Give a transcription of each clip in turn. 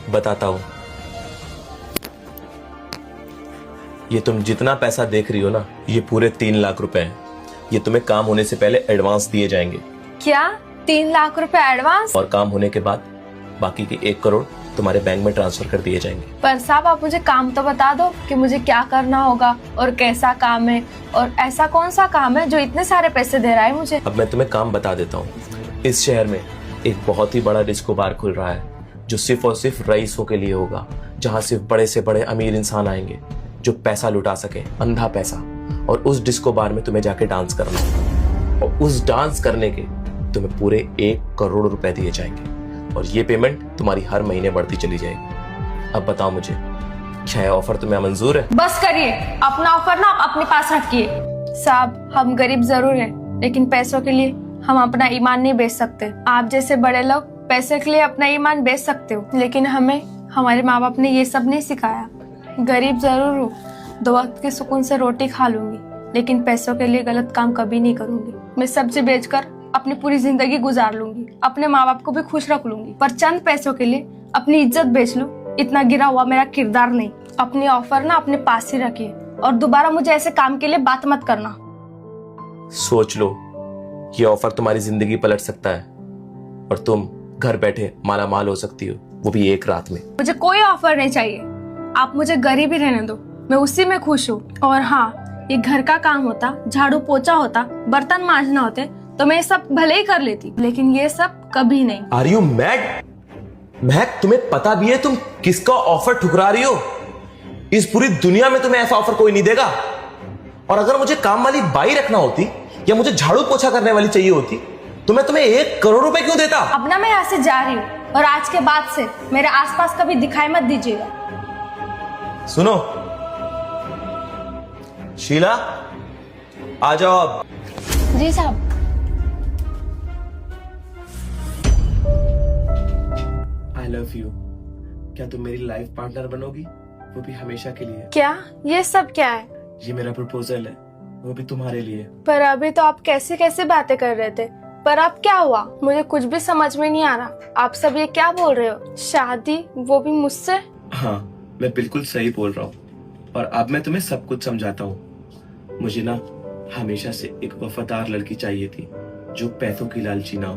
बताता हूं। ये तुम जितना पैसा देख रही हो ना, ये पूरे 3 लाख रुपए हैं। ये तुम्हें काम होने से पहले एडवांस दिए जाएंगे। क्या 3 लाख रुपए एडवांस? और काम होने के बाद बाकी के 1 करोड़ तुम्हारे बैंक में ट्रांसफर कर दिए जाएंगे। पर साहब आप मुझे काम तो बता दो कि मुझे क्या करना होगा और कैसा काम है, और ऐसा कौन सा काम है जो इतने सारे पैसे दे रहा है मुझे। अब मैं तुम्हें काम बता देता हूँ। इस शहर में एक बहुत ही बड़ा डिस्को बार खुल रहा है जो सिर्फ और सिर्फ रईसों के लिए होगा, जहाँ सिर्फ बड़े से बड़े अमीर इंसान आएंगे जो पैसा लुटा सके, अंधा पैसा। और उस डिस्को बार में तुम्हें जाके डांस करना है, और उस डांस करने के तुम्हें पूरे 1 करोड़ रुपए दिए जाएंगे, और ये पेमेंट तुम्हारी हर महीने बढ़ती चली जाएगी। अब बताओ मुझे, क्या यह ऑफर तुम्हें मंजूर है? बस करिए, अपना ऑफर ना आप अपने पास रखिए। साहब हम गरीब जरूर हैं, लेकिन पैसों के लिए हम अपना ईमान नहीं बेच सकते। आप जैसे बड़े लोग पैसे के लिए अपना ईमान बेच सकते हो, लेकिन हमें हमारे माँ बाप ने ये सब नहीं सिखाया। गरीब जरूर हूँ, 2 वक्त की सुकून से रोटी खा लूंगी, लेकिन पैसों के लिए गलत काम कभी नहीं करूंगी। मैं सब्जी बेचकर अपनी पूरी जिंदगी गुजार लूंगी, अपने माँ बाप को भी खुश रख लूंगी, पर चंद पैसों के लिए अपनी इज्जत बेच लूं, इतना गिरा हुआ मेरा किरदार नहीं। अपनी ऑफर ना अपने पास ही रखिए, और दोबारा मुझे ऐसे काम के लिए बात मत करना। सोच लो, ये ऑफर तुम्हारी जिंदगी पलट सकता है, और तुम घर बैठे माला माल हो सकती हो, वो भी एक रात में। मुझे कोई ऑफर नहीं चाहिए, आप मुझे गरीब ही रहने दो, मैं उसी में खुश हूँ। और हाँ, ये घर का काम होता, झाड़ू पोछा होता, बर्तन मांजना होते, तो मैं ये सब भले ही कर लेती, लेकिन ये सब कभी नहीं। Are you mad? महक, तुम्हें पता भी है तुम किसका ऑफर ठुकरा रही हो? इस पूरी दुनिया में तुम्हें ऐसा ऑफर कोई नहीं देगा। और अगर मुझे काम वाली बाई रखना होती या मुझे झाड़ू पोछा करने वाली चाहिए होती, तो मैं तुम्हें 1 करोड़ रुपए क्यों देता? अब ना मैं यहाँ से जा रही हूँ, और आज के बाद से मेरे आसपास कभी दिखाई मत दीजिएगा। सुनो शीला, आ जाओ अब। जी साहब। I love you. क्या तुम मेरी लाइफ पार्टनर बनोगी, वो भी हमेशा के लिए? क्या ये सब क्या है? ये मेरा प्रपोजल है, वो भी तुम्हारे लिए। पर अभी तो आप कैसे कैसे बातें कर रहे थे, पर अब क्या हुआ? मुझे कुछ भी समझ में नहीं आ रहा। आप सब ये क्या बोल रहे हो? शादी, वो भी मुझसे? हाँ, मैं बिल्कुल सही बोल रहा हूँ, और अब मैं तुम्हें सब कुछ समझाता हूँ। मुझे ना हमेशा से एक वफादार लड़की चाहिए थी जो पैसों की लालची ना हो,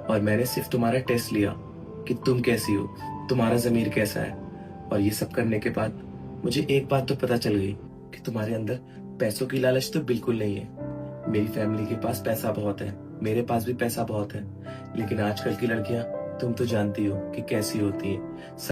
और मैंने सिर्फ तुम्हारा टेस्ट लिया कि तुम कैसी हो, तुम्हारा ज़मीर कैसा है, और ये सब करने के बाद मुझे एक बात तो पता चल गई कि तुम्हारे अंदर पैसों की लालच तो बिल्कुल नहीं है। मेरी फैमिली के पास पैसा बहुत है, मेरे पास भी पैसा बहुत है, लेकिन आजकल की लड़कियां तुम तो जानती हो कि कैसी होती है।